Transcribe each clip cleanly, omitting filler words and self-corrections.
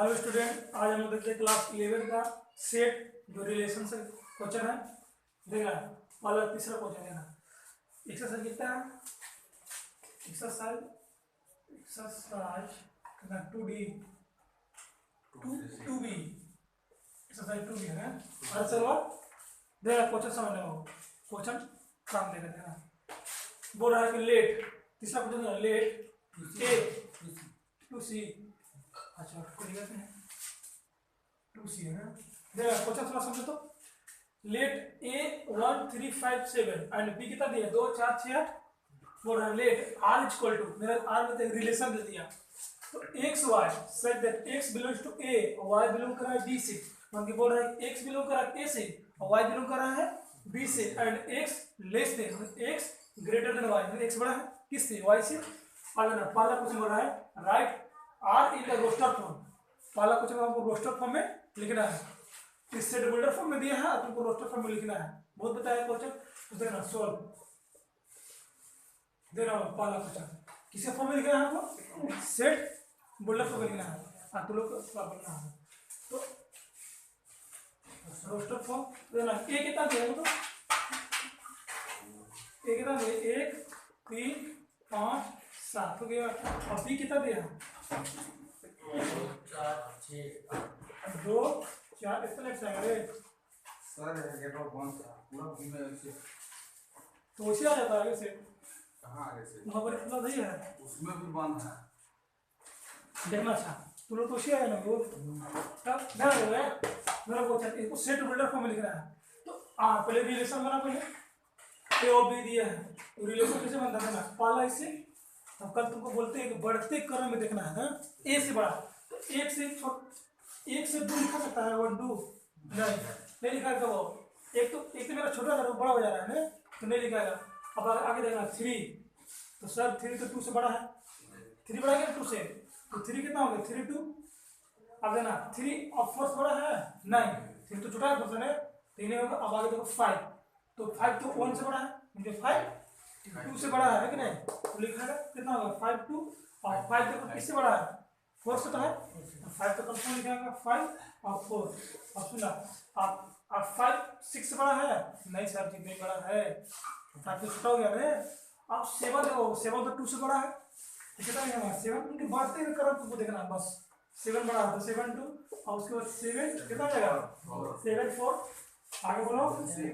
Hello student, आज हम लोग देखते हैं क्लास 11 का सेट जो रिलेशन से क्वेश्चन है। देखना वाला तीसरा क्वेश्चन है ना। एक्सरसाइज कितना है? Exercise exercise 2D 2B exercise 2B है ना। और चलो देखा क्वेश्चन समझ लो। क्वेश्चन काम देगा देखना। बोल रहा है कि लेट, तीसरा क्वेश्चन है लेट ए टू सी। अच्छा कोई दिक्कत नहीं, 2C है ना। देखा क्वेश्चन थोड़ा समझो तो। लेट ए 1 3 5 7 एंड बी कितना दिया 2 4 6 8। बोल रहा है let R is equal to, मेरा आर में एक रिलेशन दे दिया तो X Y set that X belongs to A और वाई बिलोंग कर रहा है बी से। मतलब कि बोल रहा है एक्स बिलोंग कर रहा है ए से और वाई बिलोंग कर रहा है बी से and X less than X greater than Y. X बड़ा है किससे? वाई से। अगला पहला क्वेश्चन बोल रहा है write R in the roster form. पहला क्वेश्चन आपको रोस्टर फॉर्म में लिखना है। इस सेट बिल्डर फॉर्म में दिया है, तुमको रोस्टर फॉर्म में लिखना है। बहुत बताया क्वेश्चन तो देखना सॉल्व देना। पहला क्वेश्चन किसके फॉर्म में लिखना है आपको? सेट बिल्डर फॉर्म में लिखना है। हाँ तो लोग बनना है तो रोस्टर फॉर्म देना। ए कितना दिया है? तो ए कितना दिया? 1 3 5 7 हो गया। और बी कितना दिया? 2 4 इतना लेफ्ट साइड है सर गेट ऑफ वन पूरा घूमे ऐसे तो उसी आ जाता है आगे से। कहाँ आगे से वहाँ पर इतना नहीं है, उसमें भी बंद है। देखना। अच्छा तुम लोग तो उसी आए ना वो तब ध्यान दो यार। मेरा क्वेश्चन इसको सेट बिल्डर फॉर्म में लिखना है। तो पहले रिलेशन बना, पहले ए और बी दिया है तो रिलेशन कैसे बनता है ना। पहला इससे अब कल तुमको बोलते हैं कि बढ़ते क्रम में देखना है ना। ए से बड़ा तो एक से 2 लिखा सकता है 1 2 नहीं लिखा है। वो एक तो मेरा छोटा है, बड़ा हो जा रहा है ना तो नहीं लिखाएगा। अब आगे देखना 3 तो सर 3 तो 2 से बड़ा है। 3 बड़ा है 2 से तो 3 कितना हो गया 3 2। अब देना 3 और 4 बड़ा है नहीं, 3 तो छोटा है क्वेश्चन है 3 होगा। अब आगे देखो 5 तो 5 तो 1 से बड़ा है क्योंकि 5 2 से बड़ा है कि नहीं तो लिखा है कितना होगा 5 2। और 5 देखो किससे बड़ा है 4 से तो है तो 5 तो कंफर्म लिखेगा 5 और 4। अब सुना आप 5 6 से बड़ा है नहीं सर जी नहीं बड़ा है 5 तो छोटा हो गया है। अब 7 देखो 7 तो 2 से बड़ा है कितना है 7 क्योंकि बढ़ते हुए क्रम तुमको देखना बस। 7 बड़ा है तो 7 2 और उसके बाद 7 कितना जाएगा 7 4 आगे बोलो 7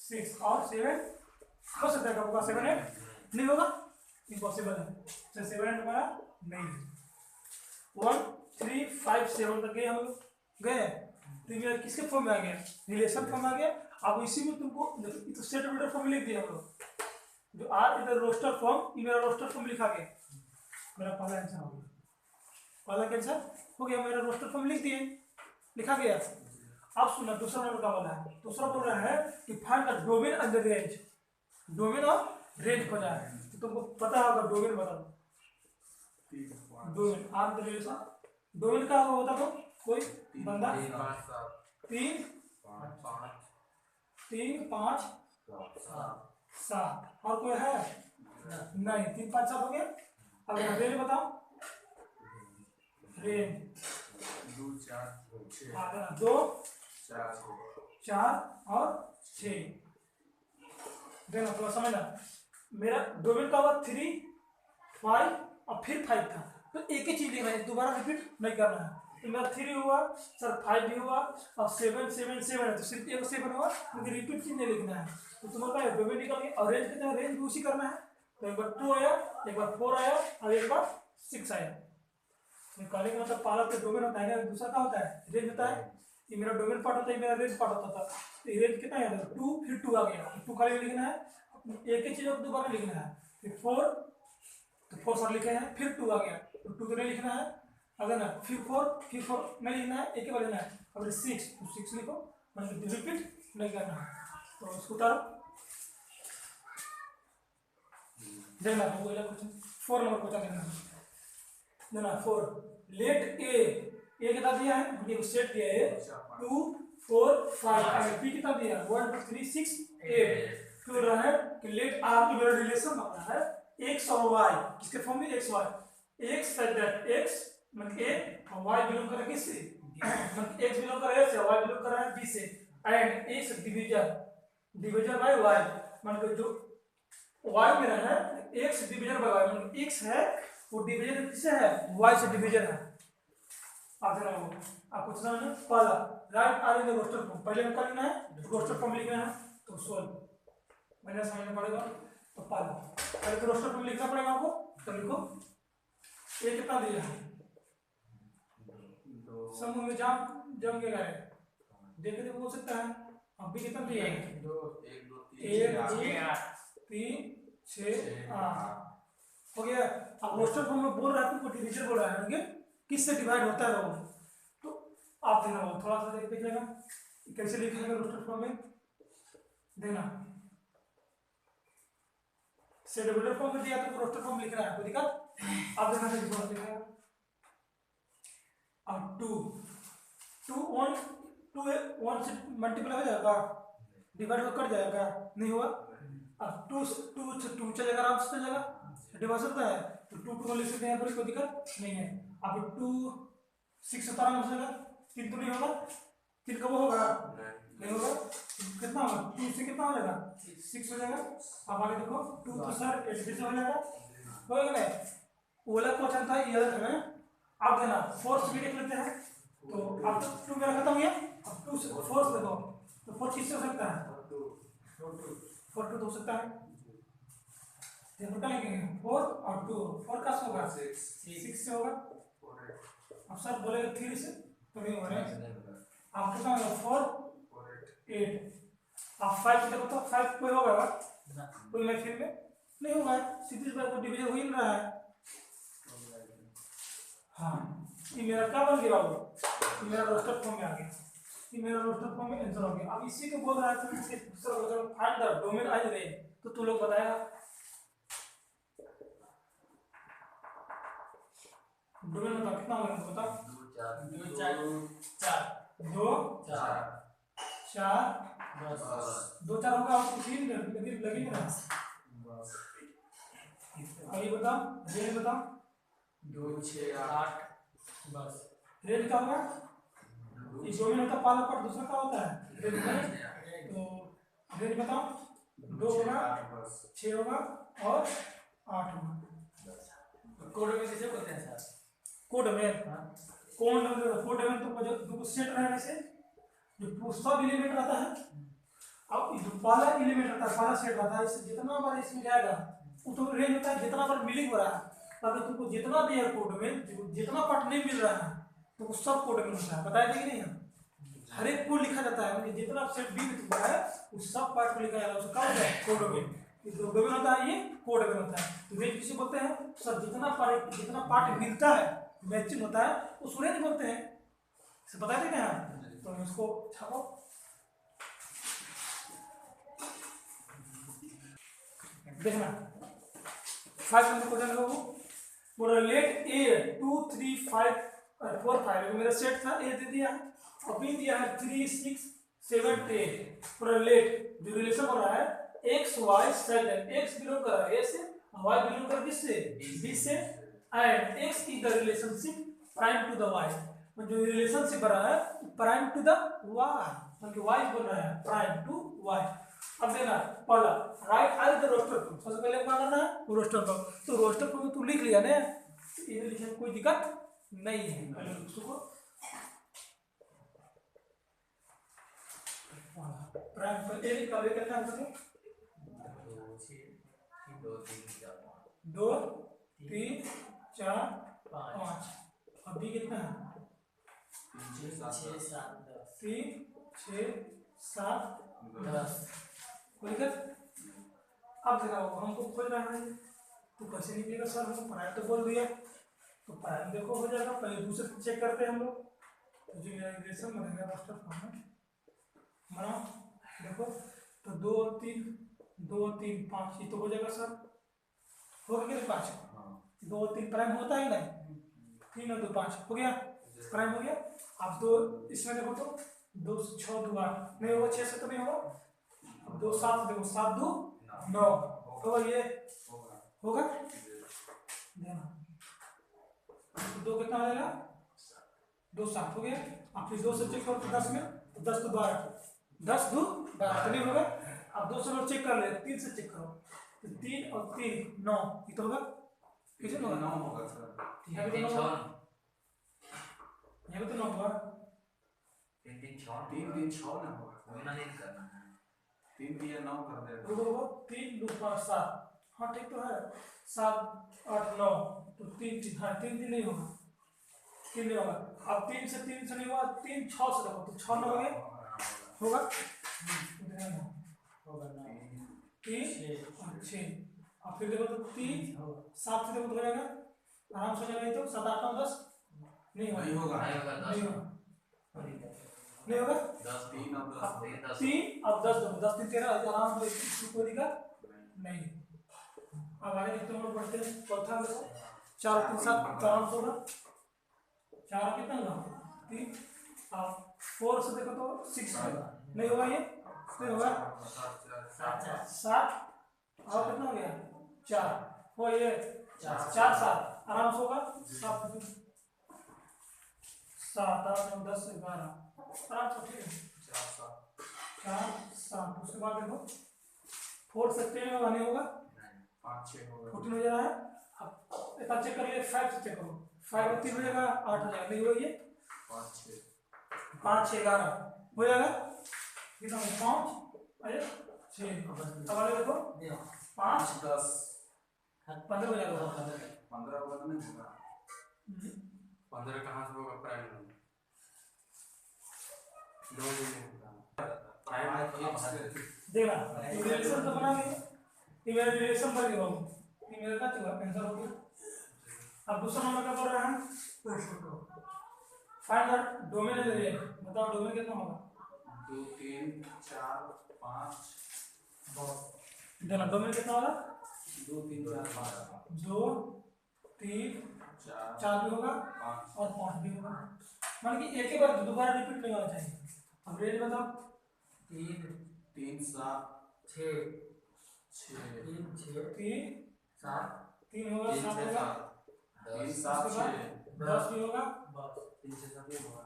6 और 7 हो सकता है कब 7 8 नहीं होगा इम्पॉसिबल है। तो 7 8 हमारा नहीं है। 1 3 5 7 तक गए हम लोग गए तो ये किसके फॉर्म में आ गया रिलेशन फॉर्म आ गया। अब इसी में तुमको तो सेट बिल्डर फॉर्म लिख दिया हम लोग जो आर इधर रोस्टर फॉर्म ये मेरा रोस्टर फॉर्म लिखा गया। मेरा पहला आंसर हो गया, पहला आंसर हो गया मेरा रोस्टर फॉर्म लिख दिए लिखा गया। अब सुना दूसरा नंबर का वाला है। दूसरा बोल रहा है कि find the domain and the range. Domain और रेंज खोजा है तो तुमको पता होगा डोमेन बता दो। Domain are the relation domain का होता तो कोई बंदा 3 5 7 और कोई है नहीं 3 5 7 हो गया। अब रेंज बताओ रेंज 2 4 6 2 4 4 और 6 देना थोड़ा समझना। मेरा डोमेन का हुआ 3 5 और फिर 5 था तो एक ही चीज लिखना है दोबारा रिपीट नहीं करना है। तो मेरा 3 हुआ सर 5 भी हुआ और 7 7 7 है तो सिर्फ एक 7 हुआ क्योंकि रिपीट चीज नहीं लिखना है। तो तुम्हारा डोमेन निकल गया और रेंज कितना रेंज भी उसी करना है। तो एक बार 2 आया एक बार 4 आया और एक बार 6 आया। निकालने का मतलब पहला तो डोमेन होता है दूसरा क्या होता है रेंज होता है। ये मेरा डोमेन पार्ट होता है मेरा रेंज पार्ट होता था तो रेंज कितना है 2 फिर 2 आ गया 2 खाली लिखना है एक ही चीज को दोबारा लिखना है। फिर 4 तो 4 सर लिखे हैं फिर 2 आ गया तो 2 तो नहीं लिखना है। अगर ना फिर 4 नहीं लिखना है एक ही बार लिखना है। अगर 6 तो 6 लिखो मतलब रिपीट नहीं करना है। तो उसको उतारो देखना क्वेश्चन 4 नंबर क्वेश्चन देखना 4 लेट ए कितना दिया है ये सेट दिया है 2 4 5 और बी कितना दिया है 1 2 3 6 8। फिर रहा है कि लेट आर की मेरा रिलेशन बना है एक्स और वाई किसके फॉर्म में X Y X set that X मतलब ए वाई बिलोंग कर रहा है किससे, मतलब एक्स बिलोंग कर रहा है ए से, वाई बिलोंग कर रहा है बी से, and X division by Y, मतलब जो वाई मेरा है एक्स डिवीजन बाय वाई, मतलब एक्स है वो डिवीजन किससे है, वाई से डिवीजन है। आप जरा वो आपको समझना है पहला write R in the roster form, पहले में क्या लिखना है रोस्टर फॉर्म लिखना है, तो सॉल्व मैंने समझना पड़ेगा। तो पहला पहले तो रोस्टर फॉर्म लिखना पड़ेगा आपको, तो लिखो ये कितना दिया है समूह में जम के गए देखे तो हो सकता है, अब भी कितना दिया है 1 2 1 3 6 8 हो गया। अब रोस्टर फॉर्म में बोल रहा है तुमको डिवीजन बोल रहा है किससे डिवाइड होता है वो, तो आप देना वो थोड़ा सा देख लेगा कैसे लिखेंगे रोस्टर फॉर्म में देना, शेड्यूलर फॉर्म में दिया तो रोस्टर फॉर्म लिख रहा है कोई दिक्कत, आप देखना से लिखो लिखेगा। अब 2 1 से मल्टीप्लाई हो जाएगा, डिवाइड हो कर जाएगा नहीं हुआ, अब 2 से 2 चलेगा आराम से चलेगा, डिवाइड होता है तो 2 लिख सकते हैं कोई दिक्कत नहीं है। अब 2 6 से आराम से चलेगा, 3 तो नहीं होगा, 3 कब होगा नहीं होगा, कितना होगा 2 से कितना हो जाएगा 6 हो जाएगा। अब आगे देखो 2 तो सर 8 से हो जाएगा, हो गया वो वाला क्वेश्चन था ये वाला था, अब देना 4 से भी देख लेते हैं, तो अब 2 मेरा खत्म हो गया, अब 2 से 4 से देखो तो 4 किससे हो सकता है 4 2 हो सकता है, देखो क्या लिखेंगे 4 और 2 4 का होगा 6 से होगा, अब सर बोलेगा 3 से तो नहीं होगा, आप कितना होगा 4 8, आप 5 से देखो तो 5 कोई होगा कोई मैक्सिमम में नहीं होगा, सीधे बार को डिवीजन हो ही नहीं रहा है। हाँ ये मेरा क्या बन गया बाबू, ये मेरा रोस्टर फॉर्म में आ गया, ये मेरा रोस्टर फॉर्म में आंसर हो गया। अब इसी को बोल रहा है कि दूसरा क्वेश्चन फाइंड द डोमेन आज रेंज, तो तू लोग बताएगा डोमेन बता कितना होगा बता 2 4 2 4 2 4 होगा आपको 3 लगेंगे ना, अब ये बता रेंज बता 2 6 8 बस रेंज क्या होगा, इस डोमेन होता पाला पर दूसरा क्या होता है रेंज में, तो रेंज बताओ 2 होगा 6 होगा और 8 होगा। कोड में कैसे बोलते हैं सर, कोड में कोड में तो सेट रहने से जो सब एलिमेंट रहता है, अब जो पहला एलिमेंट रहता है पहला सेट रहता है, इससे जितना बार इसमें जाएगा वो तो रेंज होता है जितना बार मिलिंग हो रहा है, अगर तुमको जितना भी है कोड में जितना पार्ट नहीं मिल रहा है तो वो सब कोड में होता है, बताया कि नहीं है हर एक को लिखा जाता है, मतलब जितना सेट बी में तुमको है उस सब पार्ट को लिखा जाता है, उसको क्या होता है कोड में, जो डोमेन होता है ये कोड में होता है। तो रेंज किसे बोलते हैं सर, जितना पार्ट मिलता है मैचिंग होता है उसको रेंज बोलते हैं, इसे बता देंगे आप, तो इसको छापो देखना 5 नंबर क्वेश्चन है वो बोल रहा लेट ए 2 3 5 4 5 मेरा सेट था ए दे दिया, अभी दिया है 3 6 7 8, पूरा लेट जो रिलेशन हो रहा है X Y set, X belong कर रहा है ए से, वाई बिलोंग कर किससे बी से, and X is the relationship prime to the Y, जो रिलेशनशिप रहा है प्राइम टू द वाई, मतलब वाई बोल रहा है प्राइम टू वाई। अब देना पहला write R the roster form, सबसे पहले क्या करना है रोस्टर फॉर्म, तो रोस्टर फॉर्म में तू लिख लिया ना, ये लिखने में कोई दिक्कत नहीं है, पहले उसको प्राइम पर ए का लेकर क्या करते 2 3 4 5, अब बी कितना है 3 6 7 10, कोई दिक्कत। अब देखा हमको खोज रहा है तो कैसे निकलेगा सर, हमको प्राइम तो बोल दिया तो प्राइम देखो हो जाएगा, पहले दूसरे चेक करते हैं हम लोग, तो जो मेरा रिलेशन बनेगा रोस्टर फॉर्म में बनाओ देखो, तो 2 3 2 3 5 ये तो हो जाएगा सर, हो गया 5 2 3 प्राइम होता ही नहीं, 3 और 2 5 हो गया प्राइम हो गया। अब 2 इसमें देखो तो 2 6 2 8 नहीं होगा, 6 से तो नहीं होगा, 2 7 देखो 7 2 9 होगा, ये होगा देना तो 2 कितना हो जाएगा, 2 7 हो गया। अब फिर 2 से चेक करो तो 10 में, तो 10 तो 12, 10 2 12 तो नहीं होगा। अब 2 से चेक कर ले, 3 से चेक करो तो 3 और 3 9, ये तो होगा, कितने होगा, 9 होगा सर। यहाँ भी तो 9 होगा, यहाँ भी तो 9 होगा, 3 3 6 3 3 6 ना होगा, गुना नहीं करना है। 3 3 9 कर दे। रुको 3 2 5 7, हाँ ठीक तो है, 7 8 9, तो 3 3, हाँ 3 3 नहीं होगा, 3 नहीं होगा। अब 3 से नहीं हुआ, 3 6 से देखो तो 6 9 हो गया, होगा होगा ना 3 और 6। अब फिर देखो तो 3 7 से देखो तो हो जाएगा, आराम से हो जाएगा। ये तो 7 8 9 10 नहीं नहीं होगा, होगा। नहीं होगा नहीं 10 होगा, नहीं होगा। 10 3 और 10 3 अब 10 दो 10 3 13, आराम से कोई दिक्कत नहीं। अब आगे देखते हैं, बढ़ते हैं चौथा में, 4 3 7 आराम से होगा, 4 कितना होगा 3, अब 4 से देखो तो 6 नहीं होगा, ये नहीं होगा। 7 और कितना हो गया 4, हो ये 4 7 आराम से होगा, 7 7 8 9 10 11 आराम से, ठीक है 4 7। उसके बाद देखो 4 से 10 होगा, नहीं होगा, 5 6 होगा, 14 हो जा रहा है। अब इतना चेक कर लिए, 5 से चेक करो, 5 और 3 हो जाएगा, 8 हो जाएगा, नहीं होगा, ये 5 6 5 6 11 हो जाएगा, कितना 5 अरे 6। अब आगे देखो 5 10 15 हो जाएगा, 15 होगा तो नहीं होगा। 15 कहां से होगा, प्राइम में 2 दिन में होगा प्राइम। देखना रिलेशन तो बना लिए, ये मेरा रिलेशन बन गया, ये मेरा क्या चला आंसर हो गया। अब दूसरा नंबर का बोल रहा है find the domain of the real, बताओ डोमेन कितना होगा, 2 3 4 5 देखना डोमेन कितना होगा, 2 3 4 5 2 3 4 भी होगा 5 और 5 भी होगा, मान कि एक ही बार दोबारा रिपीट नहीं होना चाहिए। अब रेंज बताओ, 3 3 7 6 6 3 6 3 7 3 होगा 7 होगा, 3 7 6 10 भी होगा, बस 3 से 7 ही होगा।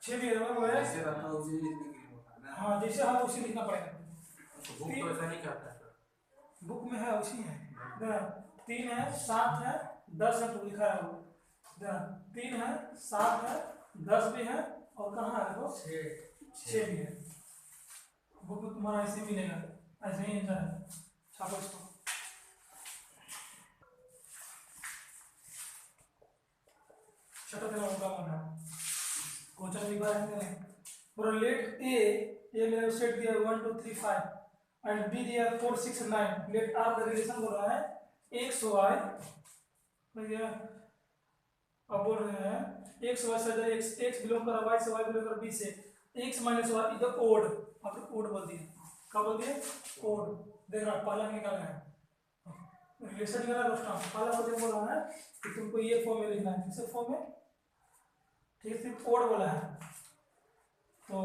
6 भी होगा, वो है ऐसे रखा उसी लिखने के लिए होता है ना। हाँ, जैसे हम उसी लिखना पड़ेगा, बुक तो ऐसा नहीं करता सर। बुक में है उसी है, 3 है 7 है 10 है, तो लिखा है वो, 3 है 7 है 10 भी है, और कहाँ है देखो 6 भी है। बुक में तुम्हारा ऐसे मिलेगा, ऐसे ही आंसर है, छापो इसको। छठा तेरा होगा माना क्वेश्चन एक बार है, पूरा लेट ए मेरा सेट दिया 1 2 3 5 एंड बी दिया 4 6 9, लेट आर द रिलेशन बोल रहा है एक्स वाई, भैया अब बोल रहे हैं एक्स वाई से एक्स एक्स बिलोंग कर वाई से, वाई बिलोंग कर बी से, एक्स माइनस वाई इधर ओड, आपने ओड बोल दिया, क्या बोल दिया ओड। देख रहा पहला निकालना है, रिलेशन निकाला रोस्टर, पहला मुझे बोल रहा है कि तुमको ये फॉर्म में लिखना है, किस फॉर्म में, ठीक है, सिर्फ ओड बोला है, तो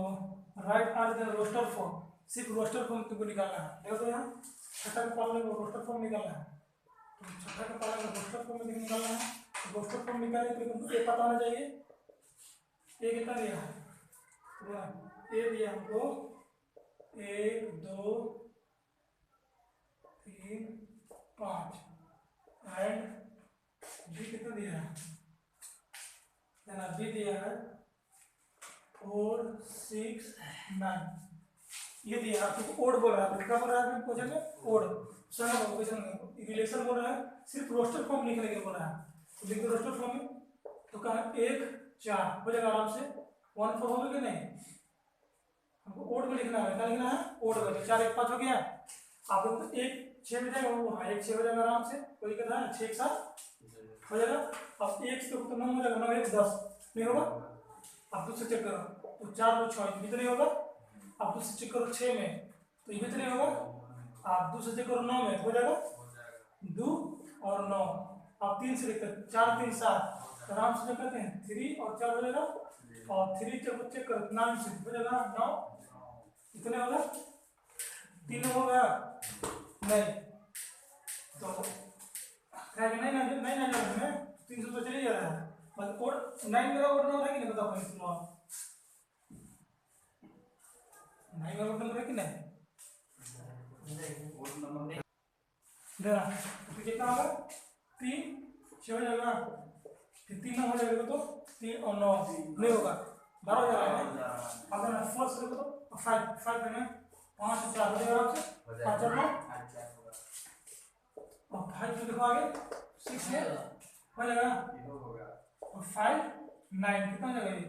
write R the roster form, सिर्फ रोस्टर फॉर्म तुमको निकालना है। देखो तो यहाँ छठा का पाला में रोस्टर फॉर्म निकालना है, तो छठा का पाला में रोस्टर फॉर्म में निकालना है, तो रोस्टर फॉर्म निकालने के लिए तुमको ए पता होना चाहिए, ए कितना दिया है, ए दिया हमको 1 2 3 5 एंड बी कितना दिया है, देना बी दिया है 4 6 9, ये दिया आपको ओड बोल रहा है, क्या बोल रहा है क्वेश्चन में ओड, सुना क्वेश्चन रिलेशन बोल रहा है, सिर्फ रोस्टर फॉर्म लिखने के लिए बोल रहा है, तो लिख दो रोस्टर फॉर्म में, तो कहा 1 4 हो जाएगा आराम से, 1 4 होगा कि नहीं, हमको ओड में लिखना है, क्या लिखना है ओड में, 4 1 5 हो गया, आप लोग तो 1 6 हो जाएगा, वो हाँ 1 6 हो जाएगा आराम से, कोई दिक्कत है 6 1 7 हो जाएगा। अब 1 से तो 9 हो जाएगा, 9 1 10 नहीं होगा, आप दूसरे चेक करो, तो 4 2 6 भी तो नहीं होगा, आप दूसरे चेक करो 6 में, तो ये भी तो नहीं होगा, आप दूसरे चेक करो 9 में, हो जाएगा 2 और 9, आप 3 से लिखते 4 3 7 आराम से करते हैं, 3 और 4 हो जाएगा, और 3 चेक करो 9 से हो जाएगा 9, इतने होगा 3 हो गया नहीं, तो नहीं नहीं नहीं नहीं नहीं 300 तो चले जा रहा है, मतलब कोड 9 मेरा कोड नंबर है कि नहीं बताओ पहले सुनो आप। 9 मेरा कोड नंबर है कि नहीं कोड नंबर देना तो कितना होगा 3 6 हो जाएगा फिर 3 हो जाएगा तो 3 और 9 नहीं होगा 12 हो जाएगा। अगर 4 से देखो तो 5 है ना 5 4 हो जाएगा आपसे 5 और 9 और 5 से देखो आगे 6 है हो जाएगा और 5 9 कितना हो जाएगा ये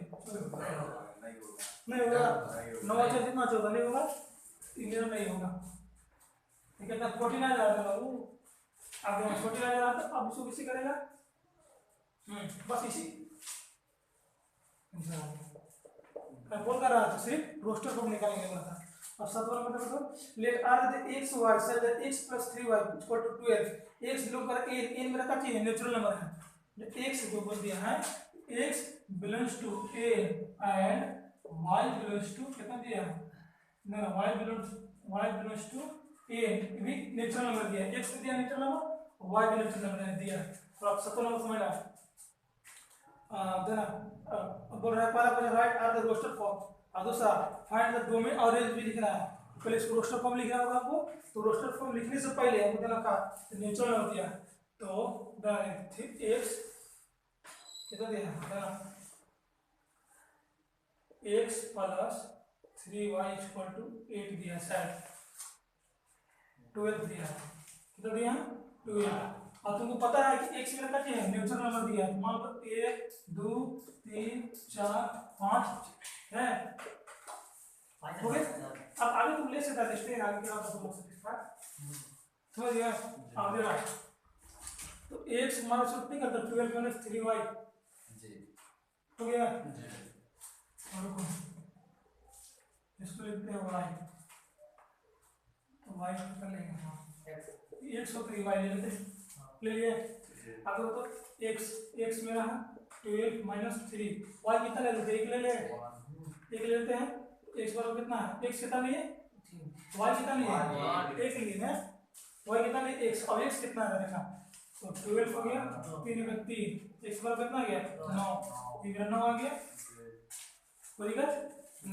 नहीं होगा 9 अच्छा कितना 14 नहीं होगा 11 नहीं होगा ठीक है। 14 आ जाएगा बाबू अब 14 आ जाएगा तो अब इसको किसी करेगा बस इसी बोल कर रहा था सिर्फ रोस्टर को निकालेंगे बोला था। अब 7 नंबर देखो let R the x y such that x plus 3y equal to 12 x belong कर a मेरा क्या चीज है नेचुरल नंबर है जो x को बोल दिया है x belongs to a and y belongs to कितना दिया ना y belongs to a भी नेचुरल नंबर दिया x को दिया नेचुरल नंबर y भी नेचुरल नंबर दिया। तो अब 7 नंबर समझ ला देना बोल रहा है पहला question write R the roster form और दूसरा फाइंड द डोमेन और रेंज भी लिखना है। पहले इसको रोस्टर फॉर्म लिखना होगा आपको तो रोस्टर फॉर्म लिखने से पहले हमको देना का नेचुरल नंबर दिया तो देना x कितना दिया देना x plus 3y equal to 8 दिया शायद 12 दिया कितना दिया 12 और तुमको पता है कि x मेरा क्या है नेचुरल नंबर दिया है मान लो 1 2 3 4 5 है हो गए। अब आगे तुम ले सकते हैं स्टेज आगे क्या होगा समझ गया आगे आ तो x हमारा सब नहीं करता 12 माइनस 3y जी हो गया और रुको इसको लिखते हैं y तो y कितना लेंगे हां x और 3y ले लेते हैं ले लिए अब तो x मेरा है 12 माइनस 3 y कितना ले लेते हैं 1 ले ले 1 लेते हैं x बराबर कितना है x कितना लिए y कितना लिए 1 लिए ना y कितना लिए x और x कितना है देखा तो 12 हो गया 3 में 3 x बराबर कितना आ गया 9 3 में 9 आ गया कोई दिक्कत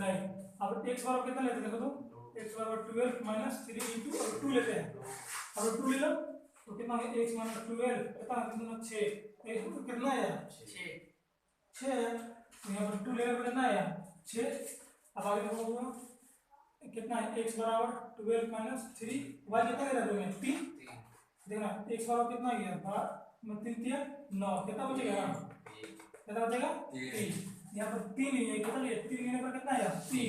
नहीं। अब x बराबर कितना लेते देखो तो x बराबर 12 माइनस 3 into 2 लेते हैं अब 2 ले लो तो कितना है x माइनस 12 कितना है कितना 6 x कितना है 6 है तो यहाँ पर 2 लेने पर कितना है 6। अब आगे देखो कितना है x बराबर 12 माइनस 3 y कितना ले रहा है 3 देखना x बराबर कितना गया 3 3 9 कितना बचेगा कितना बचेगा 3 यहाँ पर 3 है कितना लिया 3 लेने पर कितना आया 3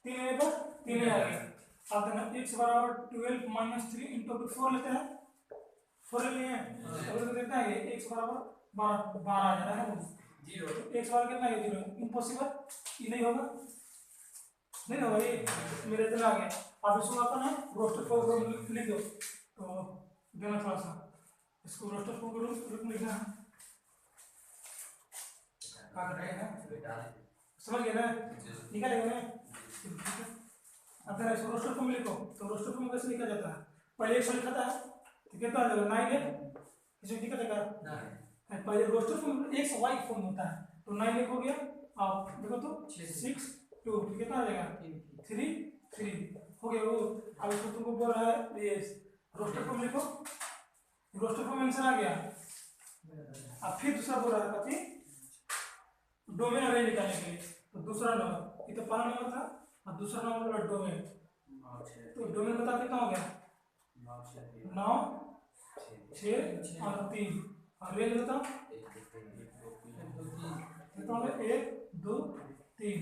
लेने पर 3 आ गया। अब देखना x बराबर 12 माइनस 3 इंटू 4 लेते हैं 4 ले लिए तो कितना है x बराबर 12 आ जा रहा है 0 x बराबर कितना है 0 इम्पॉसिबल ये नहीं होगा नहीं होगा ये मेरे इतना आ गया। अब इसको अपन है रोस्टर फॉर्म लिख दो तो देना थोड़ा सा इसको रोस्टर फॉर्म लिखना है क्या कर रहे हैं समझ गए ना निकालेंगे ना अब तेरा इसको रोस्टर फॉर्म लिखो तो रोस्टर फॉर्म कैसे लिखा जाता है पहले 100 लिखा था तो कितना आ जाएगा 9 है इसमें दिक्कत है क्या पहले roster form x y form होता है तो 9 हो गया अब देखो तो 6 2 कितना आ जाएगा 3 3 हो गया वो। अब इसको तुमको बोल रहा है ये रोस्टर फॉर्म लिखो रोस्टर फॉर्म आंसर आ गया। अब फिर दूसरा बोल रहा है कथी डोमेन अरेंज निकालने के लिए तो दूसरा नंबर ये तो पहला नंबर था और दूसरा नंबर बोला डोमेन तो डोमेन बता कितना हो गया 9 6 और 3 और रेंज बताओ कितना हो गया 1 2 3